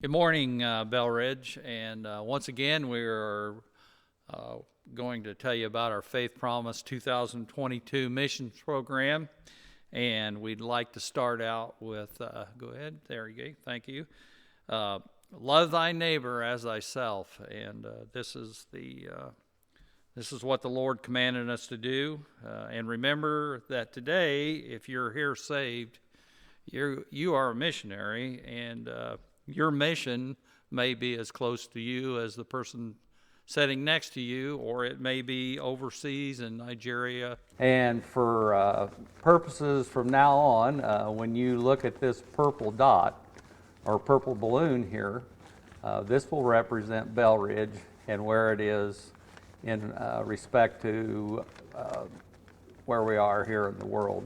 Good morning, Bell Ridge, and once again we are going to tell you about our Faith Promise 2022 missions program, and we'd like to start out with, go ahead, there you go, thank you. Love thy neighbor as thyself, and this is what the Lord commanded us to do, and remember that today, if you're here saved, you are a missionary, and your mission may be as close to you as the person sitting next to you, or it may be overseas in Nigeria. And for purposes from now on, when you look at this purple dot or purple balloon here, this will represent Bell Ridge and where it is in respect to where we are here in the world.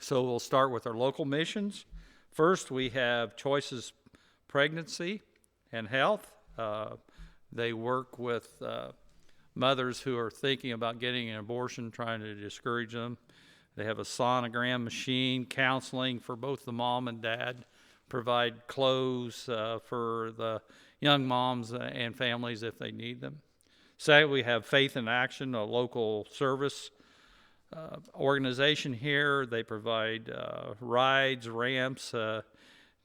So we'll start with our local missions. First, we have Choices Pregnancy and Health. They work with mothers who are thinking about getting an abortion, trying to discourage them. They have a sonogram machine, counseling for both the mom and dad, provide clothes for the young moms and families if they need them. Second, we have Faith in Action, a local service organization here. They provide rides, ramps,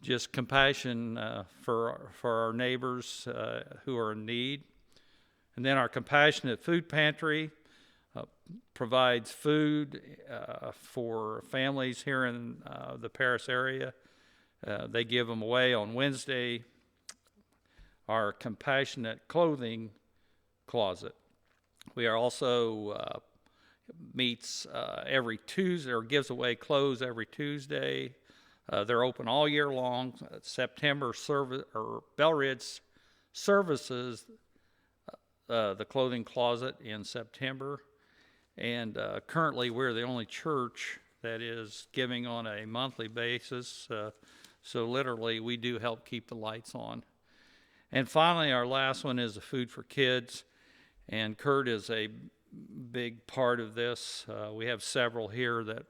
just compassion for our neighbors who are in need. And then our Compassionate Food Pantry provides food for families here in the Paris area. They give them away on Wednesday. Our Compassionate Clothing Closet. We are also meets every Tuesday, or gives away clothes every Tuesday. They're open all year long. September service, or Bell Ridge services the clothing closet in September. And currently we're the only church that is giving on a monthly basis. So literally we do help keep the lights on. And finally, our last one is the Food for Kids. And Kurt is a big part of this. We have several here that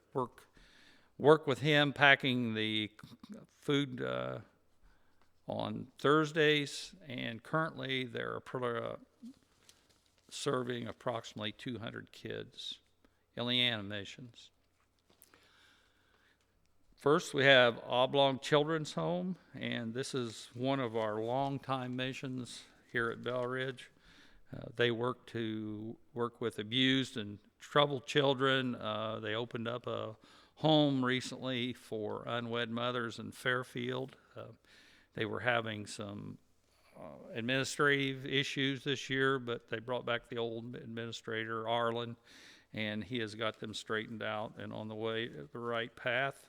work with him, packing the food on Thursdays, and currently they're serving approximately 200 kids. Ileana missions. First, we have Oblong Children's Home, and this is one of our longtime missions here at Bell Ridge. They work with abused and troubled children. They opened up a home recently for unwed mothers in Fairfield. They were having some administrative issues this year, but they brought back the old administrator, Arlen, and he has got them straightened out and on the way to the right path.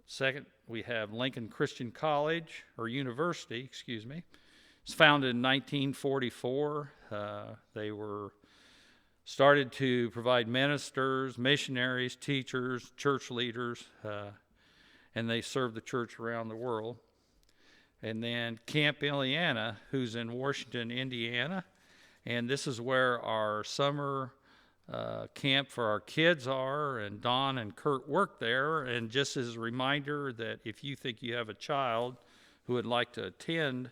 Second, we have Lincoln Christian College, or University, excuse me. It's founded in 1944. They were started to provide ministers, missionaries, teachers, church leaders, and they serve the church around the world. And then Camp Ileana, who's in Washington, Indiana, and this is where our summer camp for our kids are, and Don and Kurt work there. And just as a reminder that if you think you have a child who would like to attend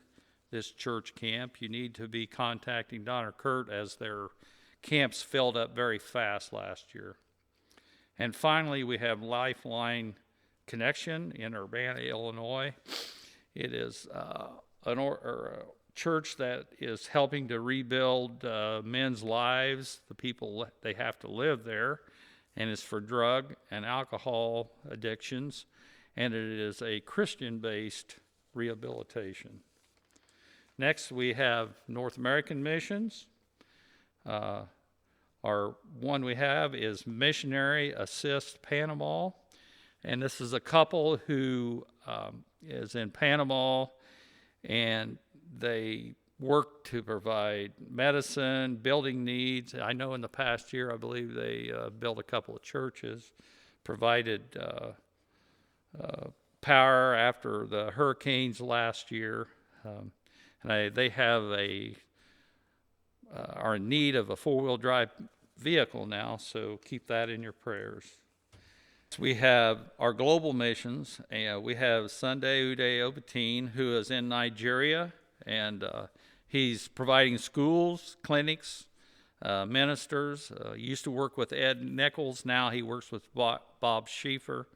this church camp, you need to be contacting Don or Kurt, as their camps filled up very fast last year. And finally, we have Lifeline Connection in Urbana, Illinois. It is a church that is helping to rebuild men's lives, the people they have to live there, and it's for drug and alcohol addictions, and it is a Christian-based rehabilitation. Next, we have North American missions. Our one we have is Missionary Assist Panama, and this is a couple who is in Panama, and they work to provide medicine, building needs. I know in the past year, I believe they built a couple of churches, provided power after the hurricanes last year. And they have are in need of a four-wheel drive vehicle now, so keep that in your prayers. We have our global missions, and we have Sunday Ude Obatin, who is in Nigeria, and he's providing schools, clinics, ministers. Used to work with Ed Nichols. Now he works with Bob Scheffler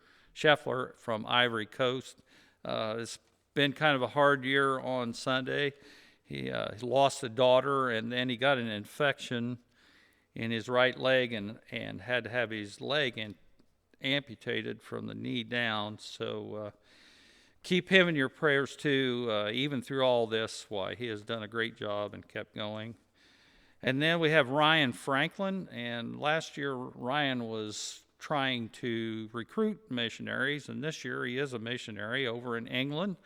from Ivory Coast. It's been kind of a hard year on Sunday. He lost a daughter, and then he got an infection in his right leg and had to have his leg amputated from the knee down. So keep him in your prayers too, even through all this, why he has done a great job and kept going. And then we have Ryan Franklin, and last year Ryan was trying to recruit missionaries, and this year he is a missionary over in England.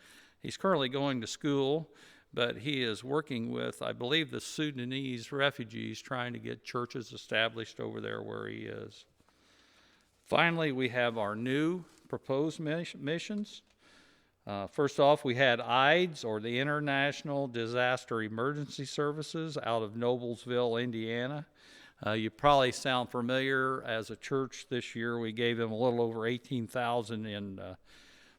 He's currently going to school, but he is working with, I believe, the Sudanese refugees, trying to get churches established over there where he is. Finally, we have our new proposed missions. First off, we had IDES, or the International Disaster Emergency Services, out of Noblesville, Indiana. You probably sound familiar. As a church this year, we gave them a little over $18,000 in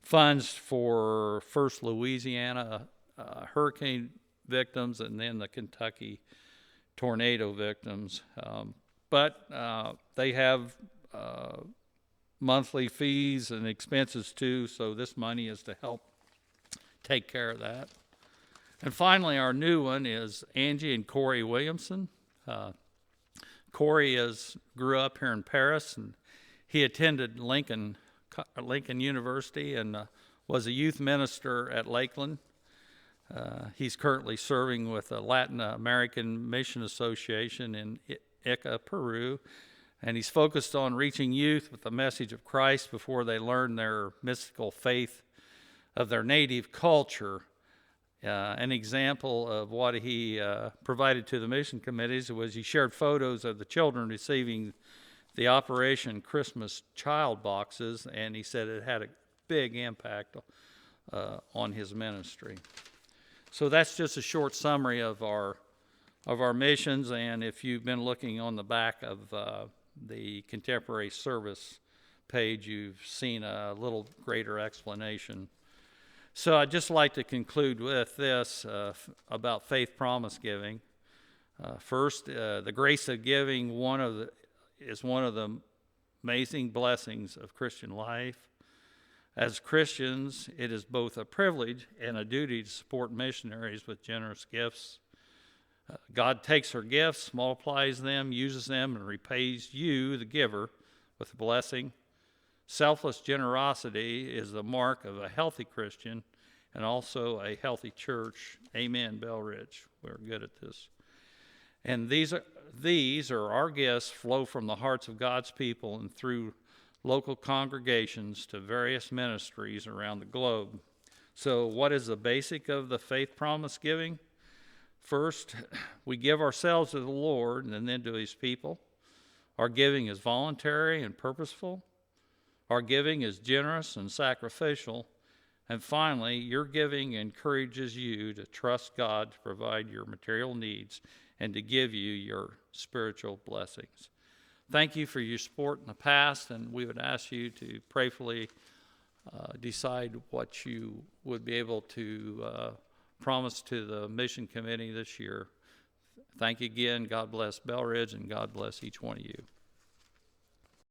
funds for first Louisiana hurricane victims and then the Kentucky tornado victims. But they have monthly fees and expenses too, so this money is to help take care of that. And finally, our new one is Angie and Corey Williamson. Corey grew up here in Paris, and he attended Lincoln University and was a youth minister at Lakeland. He's currently serving with the Latin American Mission Association in Ica, Peru, and he's focused on reaching youth with the message of Christ before they learn their mystical faith of their native culture. An example of what he provided to the mission committees was he shared photos of the children receiving the Operation Christmas Child boxes, and he said it had a big impact on his ministry. So that's just a short summary of our missions, and if you've been looking on the back of the contemporary service page, you've seen a little greater explanation. So I'd just like to conclude with this about faith promise giving. First, the grace of giving is one of the amazing blessings of Christian life. As Christians, it is both a privilege and a duty to support missionaries with generous gifts. God takes our gifts, multiplies them, uses them, and repays you, the giver, with a blessing. Selfless generosity is the mark of a healthy Christian and also a healthy church. Amen, Bell Ridge. We're good at this. And these are our gifts, flow from the hearts of God's people and through local congregations to various ministries around the globe. So what is the basic of the faith promise giving? First, we give ourselves to the Lord and then to his people. Our giving is voluntary and purposeful. Our giving is generous and sacrificial. And finally, your giving encourages you to trust God to provide your material needs and to give you your spiritual blessings. Thank you for your support in the past, and we would ask you to prayerfully decide what you would be able to promise to the mission committee this year. Thank you again. God bless Bell Ridge, and God bless each one of you.